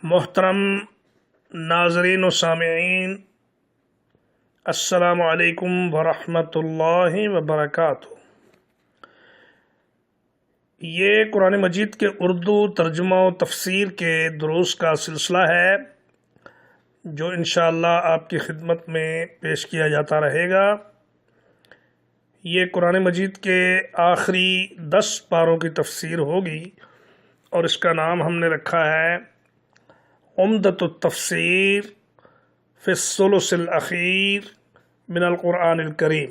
محترم ناظرین و سامعین، السلام علیکم ورحمۃ اللہ وبرکاتہ۔ یہ قرآن مجید کے اردو ترجمہ و تفسیر کے دروس کا سلسلہ ہے جو انشاءاللہ آپ کی خدمت میں پیش کیا جاتا رہے گا۔ یہ قرآن مجید کے آخری 10 پاروں کی تفسیر ہوگی اور اس کا نام ہم نے رکھا ہے عمدۃ التفسیر فی الثلث الاخیر من القرآن الکریم۔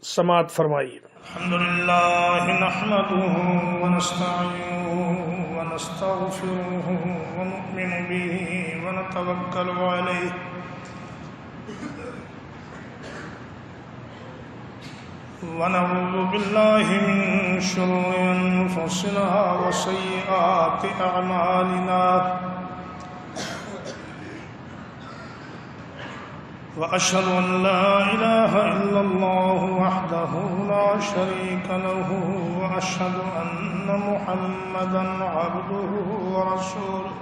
سماعت فرمائیے۔ الحمدللہ نحمدہ ونستعینہ ونستغفرہ ونؤمن بہ ونتوکل علیہ ونعوذ باللہ من شرور انفسنا وسیئات اعمالنا وأشهد أن لا إله إلا الله وحده لا شريك له وأشهد أن محمدا عبده ورسوله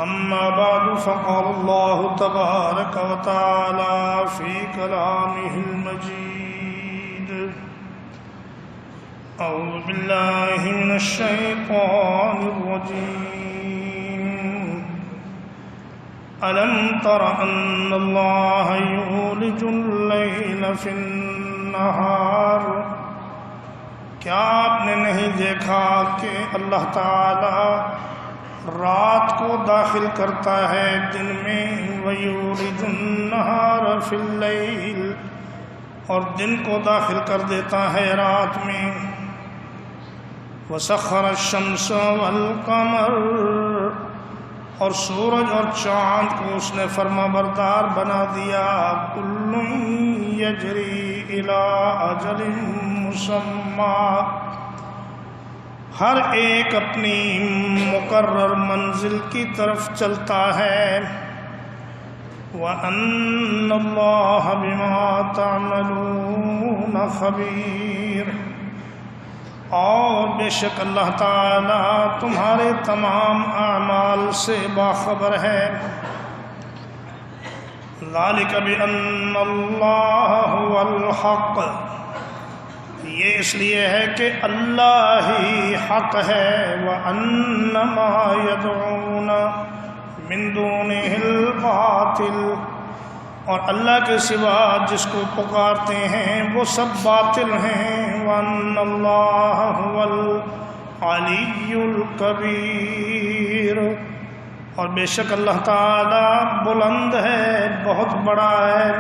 أما بعد فقال الله تبارك وتعالى في كلامه المجيد أعوذ بالله من الشيطان الرجيم ألم تر أن الله يولج الليل في النهار، کیا آپ نے نہیں دیکھا کہ اللہ تعالی رات کو داخل کرتا ہے دن میں، وَيُولِجُ النَّهَارَ فِي اللَّيْلِ، اور دن کو داخل کر دیتا ہے رات میں، وَسَخَّرَ الشَّمْسَ وَالْقَمَرَ، اور سورج اور چاند کو اس نے فرما بردار بنا دیا، کل یجری الی اجل مسمی، ہر ایک اپنی مقرر منزل کی طرف چلتا ہے، وَأَنَّ اللَّهَ بِمَا تَعْمَلُونَ خَبِيرٌ، اور بے شک اللہ تعالی تمہارے تمام اعمال سے باخبر ہے۔ ذالک بأن اللہ هو الحق، یہ اس لیے ہے کہ اللہ ہی حق ہے، وَأَنَّ مَا يَدْعُونَ مِن دُونِهِ الْبَاطِلُ، اور اللہ کے سوا جس کو پکارتے ہیں وہ سب باطل ہیں، وَأَنَّ اللَّهَ هُوَ الْعَلِيُّ الْكَبِيرُ، اور بے شک اللہ تعالی بلند ہے، بہت بڑا ہے۔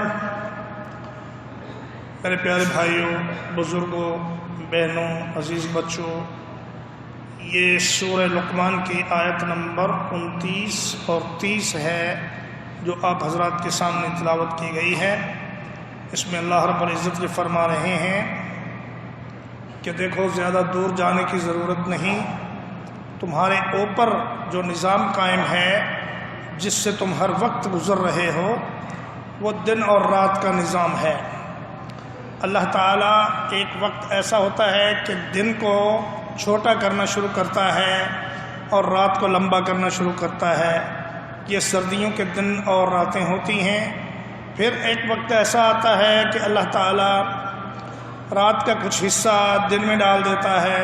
میرے پیارے بھائیوں، بزرگوں، بہنوں، عزیز بچوں، یہ سورہ لقمان کی آیت نمبر 29 اور 30 ہے جو آپ حضرات کے سامنے تلاوت کی گئی ہے۔ اس میں اللہ رب العزت نے فرما رہے ہیں کہ دیکھو، زیادہ دور جانے کی ضرورت نہیں، تمہارے اوپر جو نظام قائم ہے جس سے تم ہر وقت گزر رہے ہو، وہ دن اور رات کا نظام ہے۔ اللہ تعالیٰ ایک وقت ایسا ہوتا ہے کہ دن کو چھوٹا کرنا شروع کرتا ہے اور رات کو لمبا کرنا شروع کرتا ہے، یہ سردیوں کے دن اور راتیں ہوتی ہیں۔ پھر ایک وقت ایسا آتا ہے کہ اللہ تعالیٰ رات کا کچھ حصہ دن میں ڈال دیتا ہے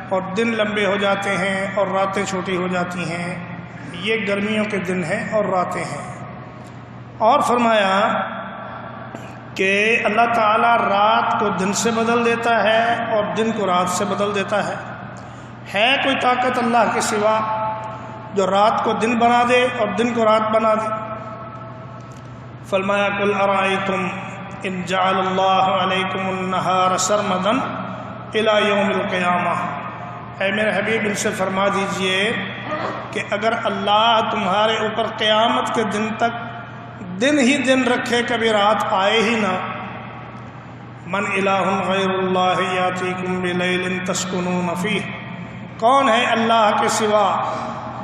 اور دن لمبے ہو جاتے ہیں اور راتیں چھوٹی ہو جاتی ہیں، یہ گرمیوں کے دن ہیں اور راتیں ہیں۔ اور فرمایا کہ اللہ تعالیٰ رات کو دن سے بدل دیتا ہے اور دن کو رات سے بدل دیتا ہے۔ ہے کوئی طاقت اللہ کے سوا جو رات کو دن بنا دے اور دن کو رات بنا دے؟ فرمایا قل ارائیتم ان جعل اللہ علیکم النہار سرمدا الی یوم القیامہ، اے میرے حبیب ان سے فرما دیجئے کہ اگر اللہ تمہارے اوپر قیامت کے دن تک دن ہی دن رکھے، کبھی رات آئے ہی نہ، من الہ غیر اللہ یاتیکم بلیل تسکنون فیہ، کون ہے اللہ کے سوا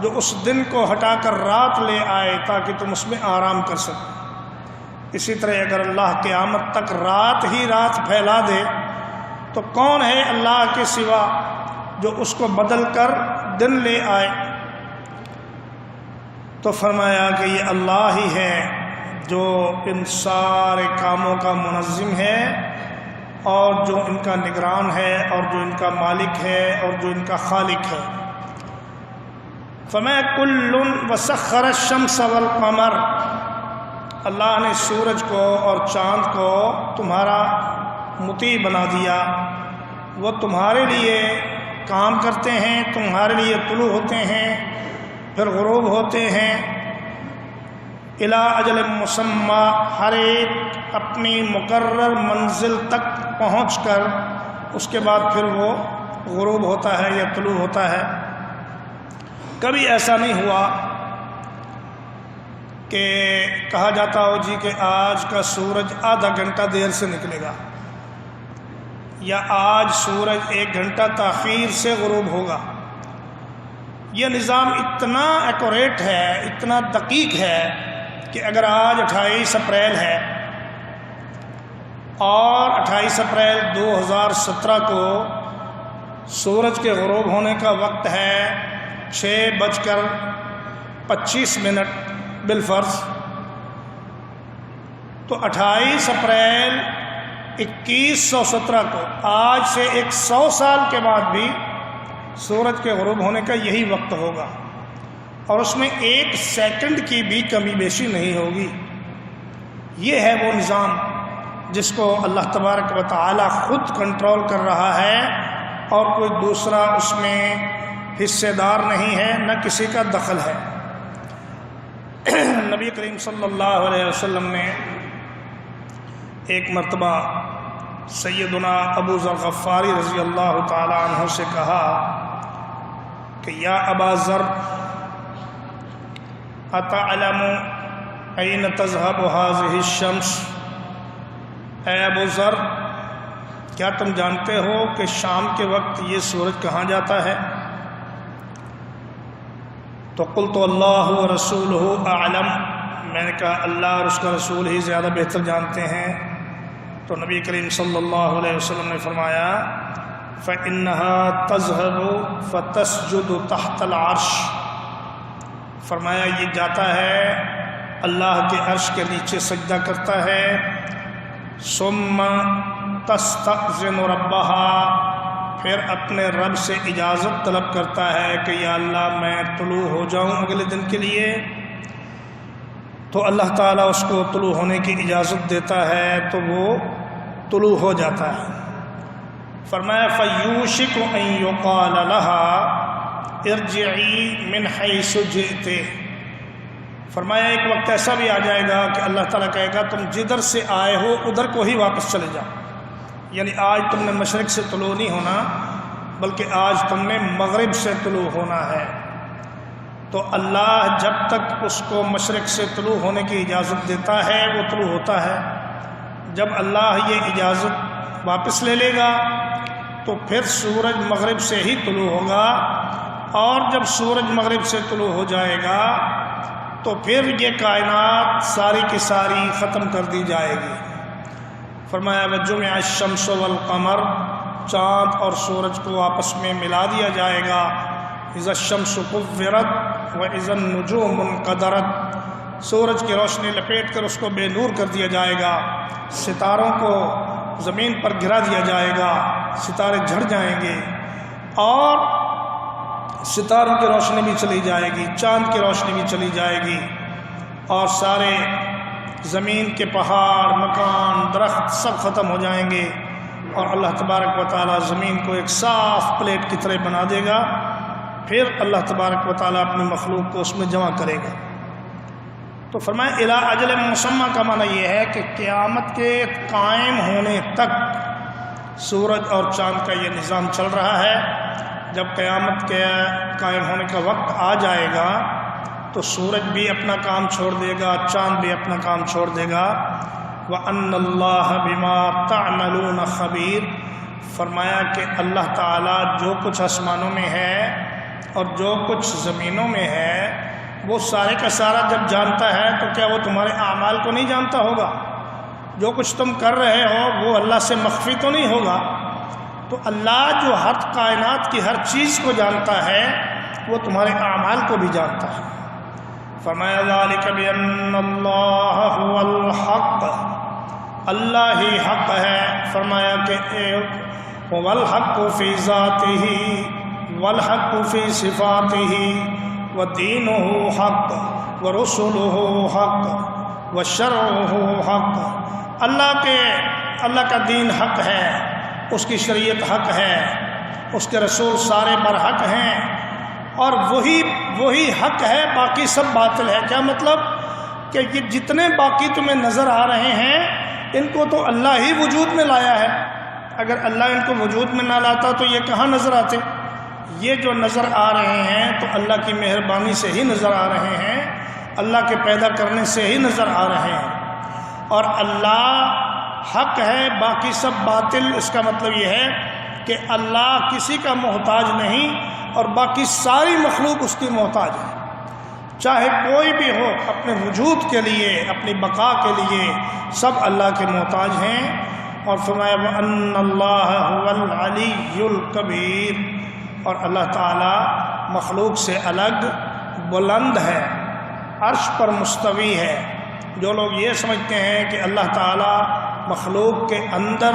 جو اس دن کو ہٹا کر رات لے آئے تاکہ تم اس میں آرام کر سکو۔ اسی طرح اگر اللہ قیامت تک رات ہی رات پھیلا دے تو کون ہے اللہ کے سوا جو اس کو بدل کر دن لے آئے۔ تو فرمایا کہ یہ اللہ ہی ہے جو ان سارے کاموں کا منظم ہے اور جو ان کا نگران ہے اور جو ان کا مالک ہے اور جو ان کا خالق ہے۔ فَمَا كُلٌّ وَسَخَّرَ الشَّمْسَ وَالْقَمَرَ، اللہ نے سورج کو اور چاند کو تمہارا مطیع بنا دیا، وہ تمہارے لیے کام کرتے ہیں، تمہارے لیے طلوع ہوتے ہیں پھر غروب ہوتے ہیں، الی اجل مسمی، ہر ایک اپنی مقرر منزل تک پہنچ کر اس کے بعد پھر وہ غروب ہوتا ہے یا طلوع ہوتا ہے۔ کبھی ایسا نہیں ہوا کہ کہا جاتا ہو جی کہ آج کا سورج آدھا گھنٹہ دیر سے نکلے گا یا آج سورج 1 گھنٹہ تاخیر سے غروب ہوگا۔ یہ نظام اتنا ایکوریٹ ہے، اتنا دقیق ہے کہ اگر آج 28 اپریل ہے اور 28 اپریل 2017 کو سورج کے غروب ہونے کا وقت ہے 6:25 بالفرض، تو 28 اپریل 2117 کو آج سے 100 سال کے بعد بھی سورج کے غروب ہونے کا یہی وقت ہوگا، اور اس میں 1 سیکنڈ کی بھی کمی بیشی نہیں ہوگی۔ یہ ہے وہ نظام جس کو اللہ تبارک و تعالی خود کنٹرول کر رہا ہے اور کوئی دوسرا اس میں حصے دار نہیں ہے، نہ کسی کا دخل ہے۔ نبی کریم صلی اللہ علیہ وسلم نے ایک مرتبہ سیدنا ابو ذر غفاری رضی اللہ تعالی عنہ سے کہا کہ یا ابا ذر اتعلم این تذهب هذه الشمس، اے ابو ذر کیا تم جانتے ہو کہ شام کے وقت یہ سورج کہاں جاتا ہے؟ تو قلت اللہ ورسولہ اعلم، میں نے کہا اللہ اور اس کا رسول ہی زیادہ بہتر جانتے ہیں۔ تو نبی کریم صلی اللہ علیہ وسلم نے فرمایا فَإِنَّهَا تَذْهَبُ فَتَسْجُدُ تَحْتَ الْعَرْشِ، فرمایا یہ جاتا ہے اللہ کے عرش کے نیچے سجدہ کرتا ہے، ثُمَّ تَسْتَأْذِنُ رَبَّهَا، پھر اپنے رب سے اجازت طلب کرتا ہے کہ یا اللہ میں طلوع ہو جاؤں اگلے دن کے لیے، تو اللہ تعالیٰ اس کو طلوع ہونے کی اجازت دیتا ہے تو وہ طلوع ہو جاتا ہے۔ فرمایا فَيُوشِكُ أَن يُقَالَ لَهَا ارْجِعِي مِنْ حَيْثُ جِئْتِ، فرمایا ایک وقت ایسا بھی آ جائے گا کہ اللہ تعالیٰ کہے گا تم جدھر سے آئے ہو ادھر کو ہی واپس چلے جاؤ، یعنی آج تم نے مشرق سے طلوع نہیں ہونا بلکہ آج تم نے مغرب سے طلوع ہونا ہے۔ تو اللہ جب تک اس کو مشرق سے طلوع ہونے کی اجازت دیتا ہے وہ طلوع ہوتا ہے، جب اللہ یہ اجازت واپس لے لے گا تو پھر سورج مغرب سے ہی طلوع ہوگا، اور جب سورج مغرب سے طلوع ہو جائے گا تو پھر یہ کائنات ساری کی ساری ختم کر دی جائے گی۔ فرمایا وَجُمِعَ الشَّمْسُ وَالْقَمَرُ، چاند اور سورج کو آپس میں ملا دیا جائے گا، اِذَا الشَّمْسُ كُوِّرَتْ وَإِذَا النُّجُومُ انْقَدَرَتْ، سورج کی روشنی لپیٹ کر اس کو بے نور کر دیا جائے گا، ستاروں کو زمین پر گرا دیا جائے گا، ستارے جھڑ جائیں گے اور ستاروں کی روشنی بھی چلی جائے گی، چاند کی روشنی بھی چلی جائے گی، اور سارے زمین کے پہاڑ مکان درخت سب ختم ہو جائیں گے، اور اللہ تبارک و تعالیٰ زمین کو ایک صاف پلیٹ کی طرح بنا دے گا، پھر اللہ تبارک و تعالیٰ اپنی مخلوق کو اس میں جمع کرے گا۔ تو فرمایا الی اجل مسمی کا معنی یہ ہے کہ قیامت کے قائم ہونے تک سورج اور چاند کا یہ نظام چل رہا ہے۔ جب قیامت کے قائم ہونے کا وقت آ جائے گا تو سورج بھی اپنا کام چھوڑ دے گا، چاند بھی اپنا کام چھوڑ دے گا۔ وَأَنَّ اللَّهَ بِمَا تَعْمَلُونَ خَبِيرٌ، فرمایا کہ اللہ تعالیٰ جو کچھ آسمانوں میں ہے اور جو کچھ زمینوں میں ہے وہ سارے کا سارا جب جانتا ہے تو کیا وہ تمہارے اعمال کو نہیں جانتا ہوگا؟ جو کچھ تم کر رہے ہو وہ اللہ سے مخفی تو نہیں ہوگا؟ تو اللہ جو ہر کائنات کی ہر چیز کو جانتا ہے وہ تمہارے اعمال کو بھی جانتا ہے۔ فرمایا ذالک بأن اللہ هو الحق، اللہ ہی حق ہے۔ فرمایا کہ هو الحق فی ذاتہ والحق فی صفاتہ ودینہ حق ورسلہ حق وشرعہ حق۔ اللہ کا دین حق ہے، اس کی شریعت حق ہے، اس کے رسول سارے برحق ہیں، اور وہی حق ہے، باقی سب باطل ہے۔ کیا مطلب؟ کہ یہ جتنے باقی تمہیں نظر آ رہے ہیں ان کو تو اللہ ہی وجود میں لایا ہے، اگر اللہ ان کو وجود میں نہ لاتا تو یہ کہاں نظر آتے؟ یہ جو نظر آ رہے ہیں تو اللہ کی مہربانی سے ہی نظر آ رہے ہیں، اللہ کے پیدا کرنے سے ہی نظر آ رہے ہیں، اور اللہ حق ہے، باقی سب باطل۔ اس کا مطلب یہ ہے کہ اللہ کسی کا محتاج نہیں اور باقی ساری مخلوق اس کی محتاج ہے، چاہے کوئی بھی ہو، اپنے وجود کے لیے، اپنی بقا کے لیے سب اللہ کے محتاج ہیں۔ اور فرمایا وَأَنَّ اللَّهَ هُوَ الْعَلِيُّ الْكَبِيرُ، اور اللہ تعالیٰ مخلوق سے الگ بلند ہے، عرش پر مستوی ہے۔ جو لوگ یہ سمجھتے ہیں کہ اللہ تعالیٰ مخلوق کے اندر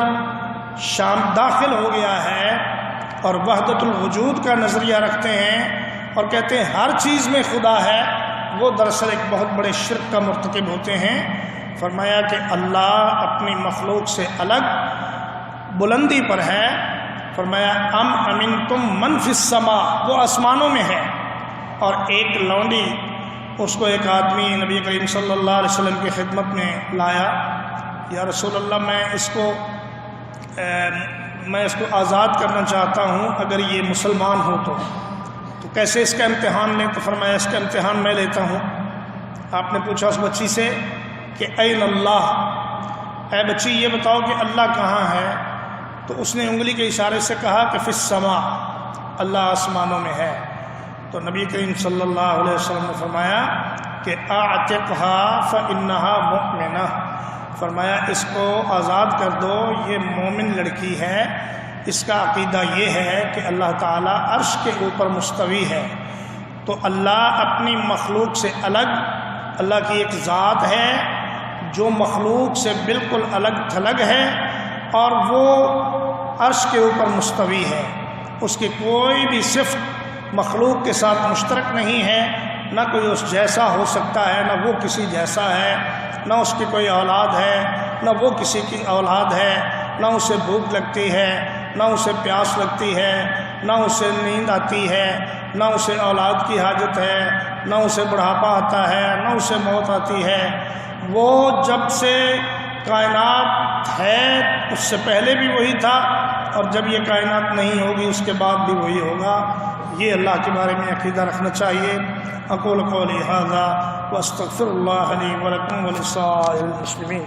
داخل ہو گیا ہے اور وحدت الوجود کا نظریہ رکھتے ہیں اور کہتے ہیں ہر چیز میں خدا ہے، وہ دراصل ایک بہت بڑے شرک کا مرتکب ہوتے ہیں۔ فرمایا کہ اللہ اپنی مخلوق سے الگ بلندی پر ہے۔ فرمایا ام امنتم من فی السماء، وہ آسمانوں میں ہے۔ اور ایک لونڈی، اس کو ایک آدمی نبی کریم صلی اللہ علیہ وسلم کی خدمت میں لایا، یا رسول اللہ میں اس کو آزاد کرنا چاہتا ہوں، اگر یہ مسلمان ہو تو کیسے اس کا امتحان لیں؟ تو فرمایا اس کا امتحان میں لیتا ہوں۔ آپ نے پوچھا اس بچی سے کہ این اللہ، اے بچی یہ بتاؤ کہ اللہ کہاں ہے؟ تو اس نے انگلی کے اشارے سے کہا کہ فی السماء، اللہ آسمانوں میں ہے۔ تو نبی کریم صلی اللہ علیہ وسلم نے فرمایا کہ اعتقھا فانھا مؤمنہ، فرمایا اس کو آزاد کر دو، یہ مومن لڑکی ہے، اس کا عقیدہ یہ ہے کہ اللہ تعالیٰ عرش کے اوپر مستوی ہے۔ تو اللہ اپنی مخلوق سے الگ، اللہ کی ایک ذات ہے جو مخلوق سے بالکل الگ تھلگ ہے، اور وہ عرش کے اوپر مستوی ہے، اس کی کوئی بھی صفت مخلوق کے ساتھ مشترک نہیں ہے، نہ کوئی اس جیسا ہو سکتا ہے، نہ وہ کسی جیسا ہے، نہ اس کی کوئی اولاد ہے، نہ وہ کسی کی اولاد ہے، نہ اسے بھوک لگتی ہے، نہ اسے پیاس لگتی ہے، نہ اسے نیند آتی ہے، نہ اسے اولاد کی حاجت ہے، نہ اسے بڑھاپا آتا ہے، نہ اسے موت آتی ہے۔ وہ جب سے کائنات ہے اس سے پہلے بھی وہی تھا، اور جب یہ کائنات نہیں ہوگی اس کے بعد بھی وہی ہوگا۔ یہ اللہ کے بارے میں عقیدہ رکھنا چاہیے۔ اقول قولی ھذا واستغفر اللہ لی ولکم ولسائر المسلمین۔